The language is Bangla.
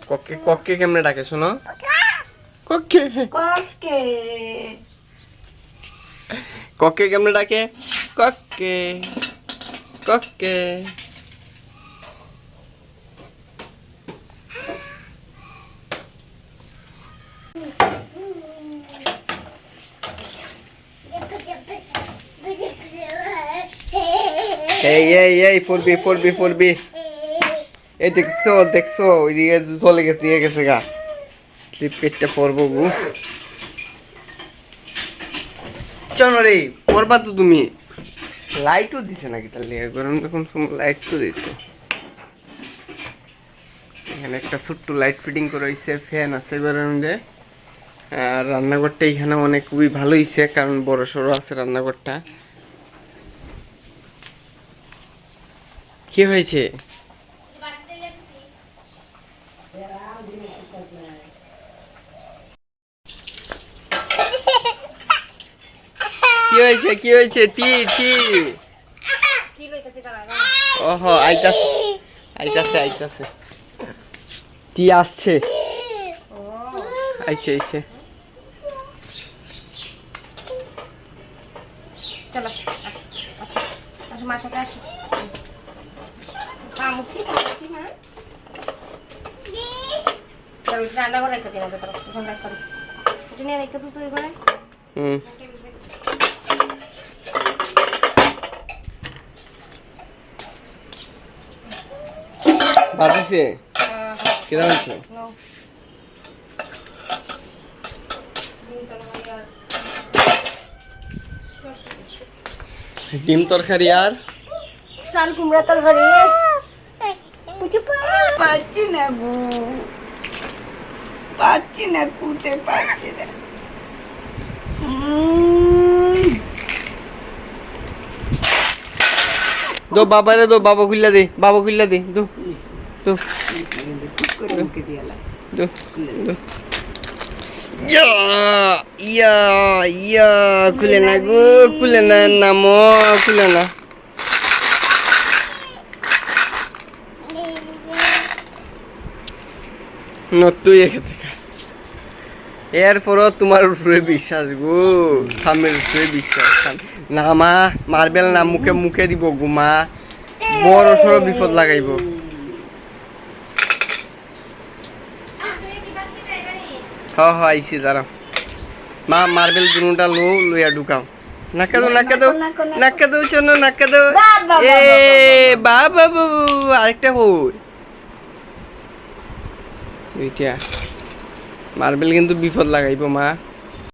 ককে ককে কেমনে ডাকে শোনো? ককে ককে ককে কেমনে ডাকে? ককে ককে। এই পড়বি এই দেখছো ওইদিকে চলে গেছে দিয়ে গেছে গা স্লিপ কেটটা পড়বো গু। চলো রে পড়বা তো তুমি। লাইটও দিছে নাকি তাহলে গরম যখন লাইট তো দিচ্ছে। এখানে একটা ছোট্ট লাইট ফিটিং করা হয়েছে, ফ্যান আছে ঘরের মধ্যে। আর রান্নাঘরটা এখানে অনেক খুবই ভালো হয়েছে কারণ বড় সড়ো আছে রান্নাঘরটা। কি হয়েছে? কি হয়েছে টি টি? ওহো আইতাছে টি আসছে। আইছে চলো আসো মার সাথে আসো। রান্না করে রেখে দিন এখন রেখে দিই এটা নিয়ে রেখে তুই করে। বাজছে কিরকম হচ্ছে? ডিম তরকারি আর চাল কুমড়া তরকারি। পাচ্ছি না গো, পাচ্ছি না, কুটে পাচ্ছি না। দো বাবারে দো, বাবা খুললা দে দো দো দো দো। ইয়া খুলে না গো, খুলে না নামো, খুলে না। তুই এরপরও তোমার উপরে বিশ্বাস গো, স্বামীর উপরে বিশ্বাস না মা। মার্বেল না মুখে দিব গো মা, বড় সড়ো বিপদ লাগাইব। আইসি দাঁড়াও মা, মার্বেল দুটা লইয়া ঢুকাও। নাকা দো চলো নাকা দো। এ বাবা আরেকটা কই দুইটা মার্বেল কিন্তু বিপদ লাগাইব মা।